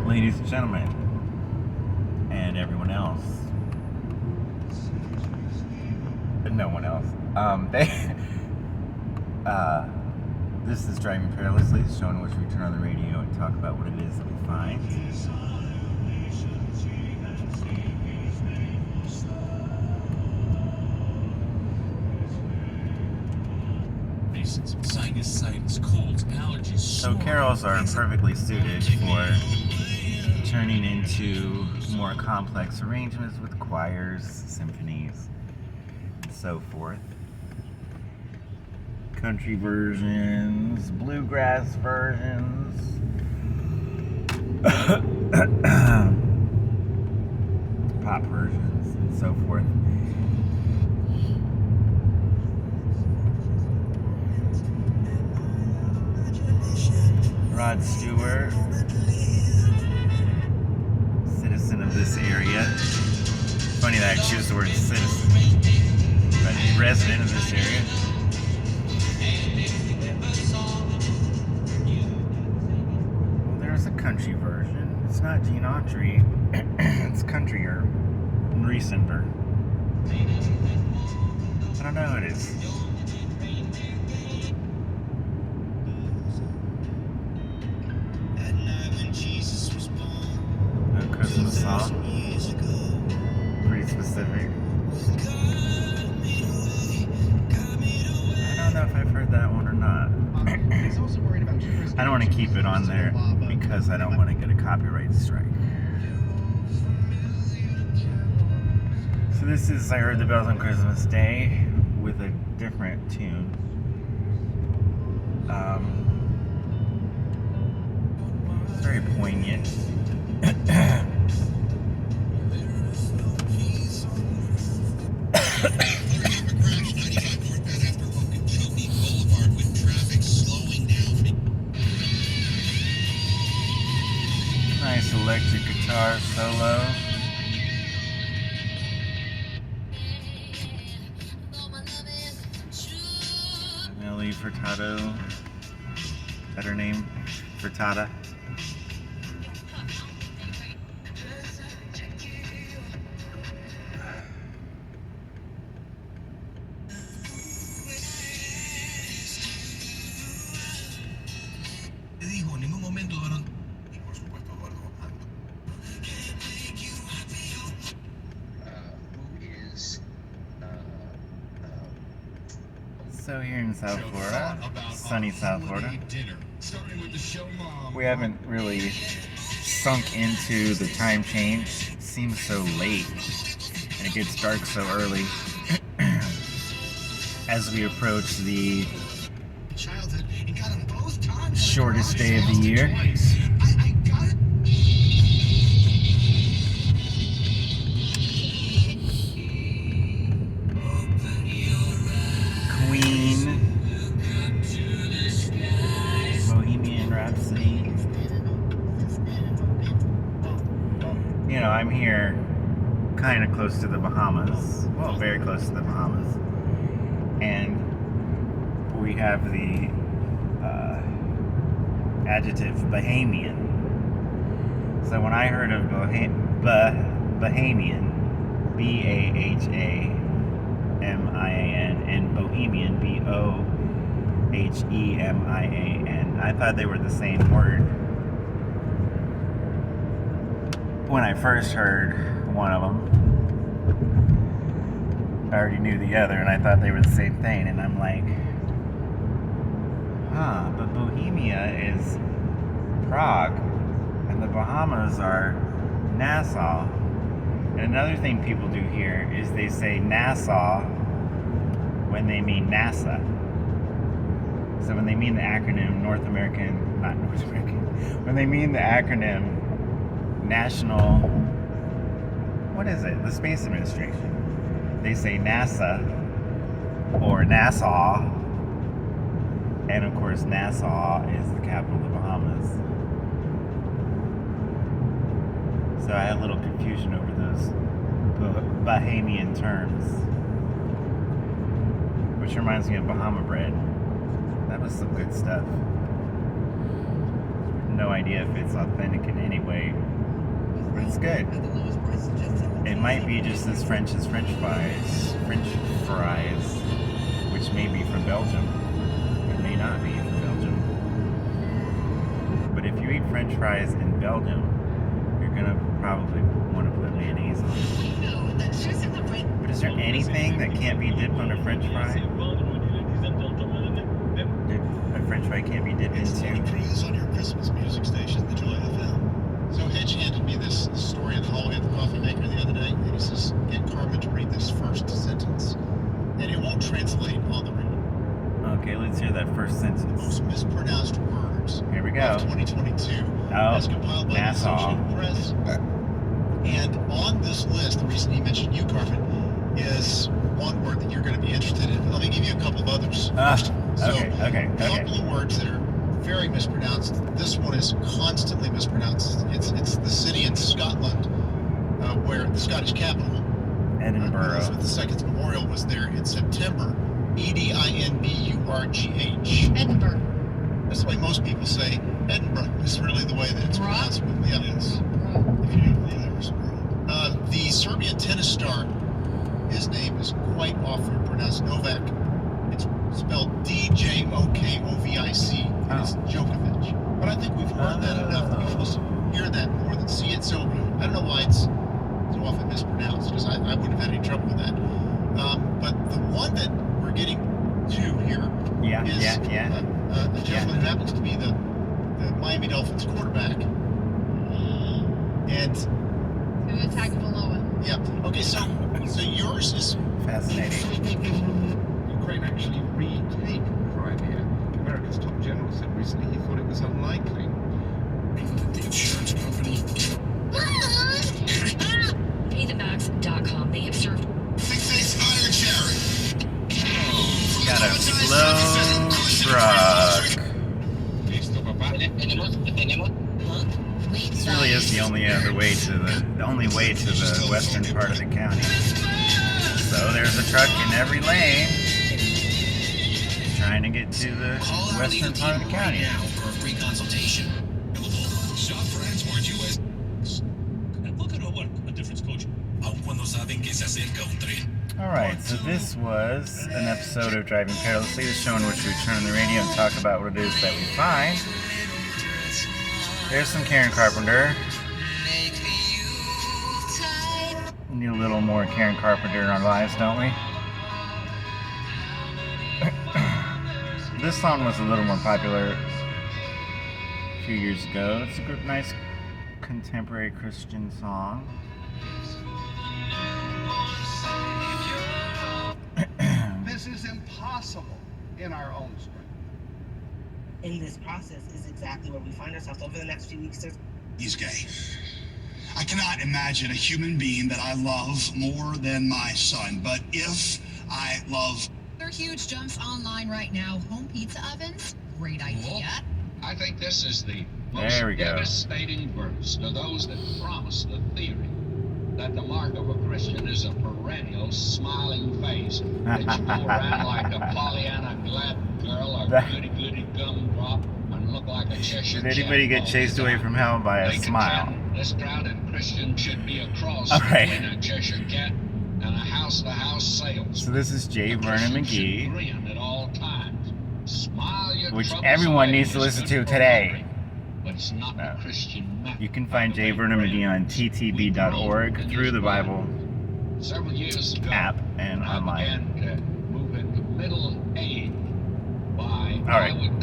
ladies and gentlemen, and everyone else. No one else. This is Driving Perilously, the show in which we turn on the radio and talk about what it is that we find. Sinusitis, colds, allergies. So carols are perfectly suited for turning into more complex arrangements with choirs, symphonies, and so forth. Country versions, bluegrass versions, pop versions, and so forth. Rod Stewart, citizen of this area. Funny that I choose the word citizen, but resident of this area. Well, there's a country version. It's not Gene Autry. It's countryer, recenter. I don't know who it is. Christmas song. Pretty specific. I don't know if I've heard that one or not. I don't want to keep it on there because I don't want to get a copyright strike. So this is I Heard the Bells on Christmas Day with a different tune. Very poignant. Nice electric guitar solo. Nelly Furtado. Is that her name? Furtada. So here in South Florida, sunny South Florida, we haven't really sunk into the time change. It seems so late, and it gets dark so early as we approach the shortest day of the year. Queen, Bohemian Rhapsody. You know, I'm here kind of close to the Bahamas. Well, very close to the Bahamas. And we have the adjective Bahamian. So when I heard of Bahamian, B-A-H-A-M-I-A-N, and Bohemian, B-O-H-E-M-I-A-N, I thought they were the same word. When I first heard one of them, I already knew the other, and I thought they were the same thing, and I'm like, but Bohemia is Prague, and the Bahamas are Nassau. And another thing people do here is they say Nassau when they mean NASA. So when they mean the acronym when they mean the acronym National, what is it? The Space Administration. They say NASA or Nassau. And of course, Nassau is the capital of the Bahamas. So I had a little confusion over those Bahamian terms. Which reminds me of Bahama bread. That was some good stuff. no idea if it's authentic in any way. But it's good. It might be just as French as French fries, which may be from Belgium. It may not be from Belgium. But if you eat French fries in Belgium, you're gonna probably want to put mayonnaise on it. But is there anything that can't be dipped on a French fry? A French fry can't be dipped It's into? Tony Cruz on your Christmas music station, the Joy FM. So Hedge handed me this story in the hallway of the coffee maker the other day, and he says, get Carmen to read this first sentence. And it won't translate on the radio. Okay, let's hear that first sentence. Most mispronounced words Here we go. of 2022 as compiled by the Nassau. Associated Press. And on this list, the reason he mentioned you, Carmen, is one word that you're going to be interested in. Let me give you a couple of others. Okay. A couple of words that are very mispronounced. This one is constantly mispronounced. It's the city in Scotland where the Scottish capital, Edinburgh. Elizabeth II's memorial, was there in September. Edinburgh. Edinburgh. That's the way most people say Edinburgh. It's really the way that it's pronounced. Yeah, yes. Bro. If you knew the Irish the Serbian tennis star, his name is quite often pronounced Novak. It's spelled D-J-O-K-O-V-I-C. And it's Djokovic. But I think we've heard that enough that we should hear that more than see it. So I don't know why it's so often mispronounced, because I wouldn't have had any trouble with that. But the one that we're getting to here is a gentleman who happens to be the Miami Dolphins quarterback. And Tua Tagovailoa. yeah, okay, so yours is Fascinating. Ukraine actually retake Crimea. America's top general said recently he thought it was unlikely. The insurance company. PayTheMax.com. They have served. Six Iron Cherry. Got a slow truck. This really is the only way to the western part of the county. So there's a truck in every lane trying to get to the western part of the county. Now for a free consultation. Shop Transport US. Look at what a difference, coach. Cuando saben que se acerca un tren. Alright, so this was an episode of Driving Perilously, the show in which we turn on the radio and talk about what it is that we find. There's some Karen Carpenter. We need a little more Karen Carpenter in our lives, don't we? This song was a little more popular a few years ago. It's a good, nice contemporary Christian song. This is impossible in our own strength. In this process is exactly where we find ourselves over the next few weeks. He's gay. I cannot imagine a human being that I love more than my son, but if I love... There are huge jumps online right now. Home pizza ovens, great idea. I think this is the There we most go. devastating verse to those that promise the theory that the mark of a Christian is a perennial smiling face, that you go around like a Pollyanna glad girl or goody-goody gumdrop and look like a Cheshire Did anybody cat get all chased the away time. from hell by a They smile? contend this crowded Christian should be a cross Okay. between a Cheshire cat and a house-to-house sales. So this is J. The Vernon Christian should McGee, grin at all times. Smile your which troubles everyone away. needs to It's listen good to for today. memory, but it's not No. a Christian method. You can find By J. the way, Vernon McGee on friends, ttb.org, we through the Bible Several years ago, app, and I online. began to move into middle age by All right. I would